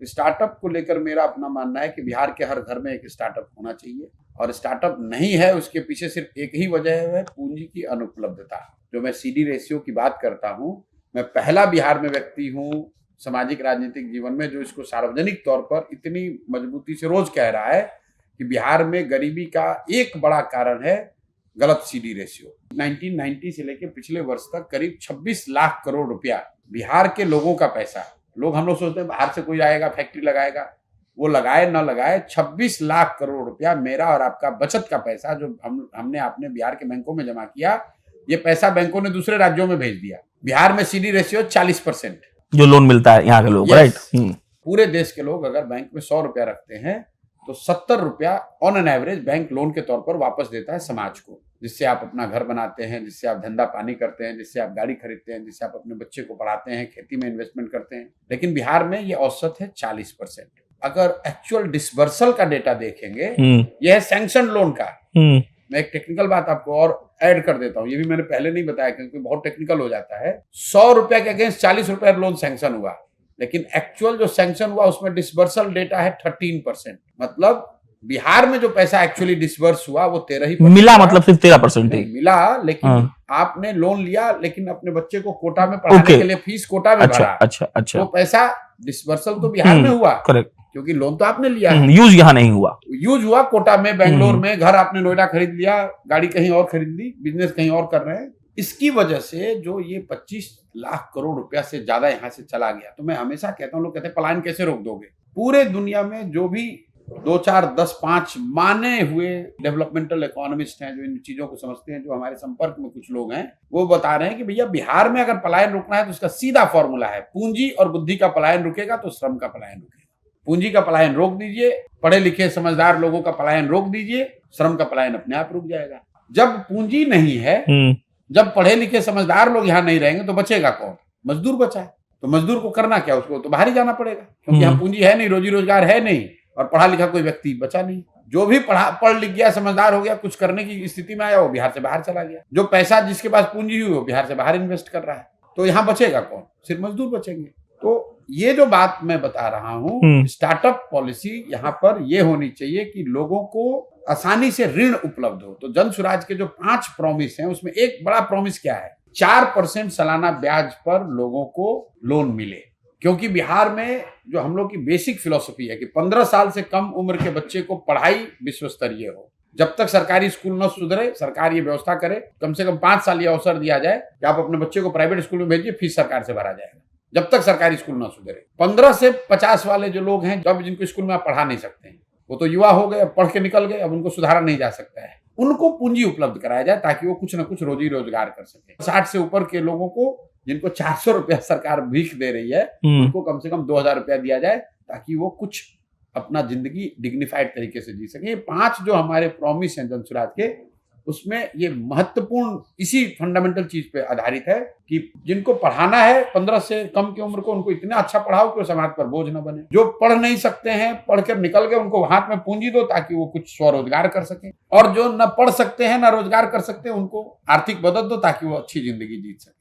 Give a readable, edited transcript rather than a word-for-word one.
Startup को लेकर मेरा अपना मानना है कि बिहार के हर घर में एक स्टार्टअप होना चाहिए, और स्टार्टअप नहीं है उसके पीछे सिर्फ एक ही वजह है, पूंजी की अनुपलब्धता। जो मैं सीडी रेशियो की बात करता हूँ, मैं पहला बिहार में व्यक्ति हूँ सामाजिक राजनीतिक जीवन में जो इसको सार्वजनिक तौर पर इतनी मजबूती से रोज कह रहा है कि बिहार में गरीबी का एक बड़ा कारण है गलत सीडी रेशियो। 1990 से लेकर पिछले वर्ष तक करीब 26 लाख करोड़ रुपया बिहार के लोगों का पैसा, हम लोग सोचते हैं बाहर से कोई आएगा फैक्ट्री लगाएगा, वो लगाए ना लगाए 26 लाख करोड़ रुपया मेरा और आपका बचत का पैसा जो हमने आपने बिहार के बैंकों में जमा किया, ये पैसा बैंकों ने दूसरे राज्यों में भेज दिया। बिहार में सीडी रेशियो 40% जो लोन मिलता है यहाँ के लोग, राइट। पूरे देश के लोग अगर बैंक में 100 रुपया रखते हैं तो 70 रुपया on an average bank loan के तौर पर वापस देता है समाज को, जिससे आप अपना घर बनाते हैं, जिससे आप धंधा पानी करते हैं, जिससे आप गाड़ी खरीदते हैं, जिससे आप अपने बच्चे को पढ़ाते हैं, खेती में इन्वेस्टमेंट करते हैं। लेकिन बिहार में ये औसत है 40%। अगर एक्चुअल डिसबर्सल का डेटा देखेंगे, यह है सैंक्शन लोन का। मैं एक टेक्निकल बात आपको और ऐड कर देता हूँ, ये भी मैंने पहले नहीं बताया क्योंकि बहुत टेक्निकल हो जाता है। 100 रुपया के अगेंस्ट 40 रुपया लोन सैंक्शन हुआ, लेकिन एक्चुअल जो सैंक्शन हुआ उसमें डिसबर्सल डेटा है 13%। मतलब बिहार में जो पैसा एक्चुअली डिसबर्स हुआ वो 13% मिला, मतलब सिर्फ 13% ही मिला। लेकिन आपने लोन लिया लेकिन अपने बच्चे को कोटा में पढ़ाने के लिए फीस कोटा में भरा। अच्छा। तो पैसा डिसबर्सल तो बिहार में हुआ, करेक्ट, क्योंकि लोन तो आपने लिया, यूज यहाँ नहीं हुआ। यूज हुआ कोटा में, बेंगलोर में, घर आपने नोएडा खरीद लिया, गाड़ी कहीं और खरीद ली, बिजनेस कहीं और कर रहे हैं। इसकी वजह से जो ये 25 लाख करोड़ रुपया से ज्यादा यहाँ से चला गया। तो मैं हमेशा कहता हूँ, लोग कहते हैं पलायन कैसे रोक दोगे। पूरे दुनिया में जो भी 2, 4, 10, 5 माने हुए डेवलपमेंटल इकोनॉमिस्ट हैं जो इन चीजों को समझते हैं, जो हमारे संपर्क में कुछ लोग हैं, वो बता रहे हैं कि भैया बिहार में अगर पलायन रोकना है तो उसका सीधा फॉर्मूला है, पूंजी और बुद्धि का पलायन रुकेगा तो श्रम का पलायन रुकेगा। पूंजी का पलायन रोक दीजिए, पढ़े लिखे समझदार लोगों का पलायन रोक दीजिए, श्रम का पलायन अपने आप रुक जाएगा। जब पूंजी नहीं है, जब पढ़े लिखे समझदार लोग यहाँ नहीं रहेंगे तो बचेगा कौन? मजदूर बचा है। तो मजदूर को करना क्या? उसको तो बाहर ही जाना पड़ेगा, क्योंकि यहाँ पूंजी है नहीं, रोजी रोजगार है नहीं, और पढ़ा लिखा कोई व्यक्ति बचा नहीं। जो भी पढ़ लिख गया, समझदार हो गया, कुछ करने की स्थिति में आया, वो बिहार से बाहर चला गया। जो पैसा जिसके पास पूंजी हुई वो बिहार से बाहर इन्वेस्ट कर रहा है। तो यहाँ बचेगा कौन? सिर्फ मजदूर बचेंगे। तो ये जो बात मैं बता रहा हूँ, स्टार्टअप पॉलिसी यहाँ पर ये होनी चाहिए कि लोगों को आसानी से ऋण उपलब्ध हो। तो जन स्वराज के जो 5 प्रॉमिस हैं उसमें एक बड़ा प्रॉमिस क्या है? 4% सालाना ब्याज पर लोगों को लोन मिले। क्योंकि बिहार में जो हम लोग की बेसिक फिलॉसफी है कि 15 साल से कम उम्र के बच्चे को पढ़ाई विश्व स्तरीय हो। जब तक सरकारी स्कूल न सुधरे, सरकार ये व्यवस्था करे, कम से कम 5 साल ये अवसर दिया जाए कि आप अपने बच्चे को प्राइवेट स्कूल में भेजिए, फीस सरकार से भरा जाएगा, जब तक सरकारी स्कूल न सुधरे। 15 से 50 वाले जो लोग हैं, जब जिनको स्कूल में आप पढ़ा नहीं सकते हैं, वो तो युवा हो गए, पढ़ के निकल गए, अब उनको सुधारा नहीं जा सकता है, उनको पूंजी उपलब्ध कराया जाए ताकि वो कुछ न कुछ रोजी रोजगार कर सके। 60 से ऊपर के लोगों को, जिनको 400 रुपया सरकार भीख दे रही है, उनको कम से कम 2000 रुपया दिया जाए ताकि वो कुछ अपना जिंदगी डिग्निफाइड तरीके से जी सके। ये 5 जो हमारे प्रॉमिस हैं जन स्वराज के, उसमें ये महत्वपूर्ण इसी फंडामेंटल चीज पे आधारित है कि जिनको पढ़ाना है 15 से कम की उम्र को, उनको इतना अच्छा पढ़ाओ कि वो समाज पर बोझ न बने। जो पढ़ नहीं सकते हैं, पढ़कर निकल गए, उनको हाथ में पूंजी दो ताकि वो कुछ स्वरोजगार कर सके। और जो न पढ़ सकते हैं न रोजगार कर सकते हैं, उनको आर्थिक मदद दो ताकि वो अच्छी जिंदगी जी सके।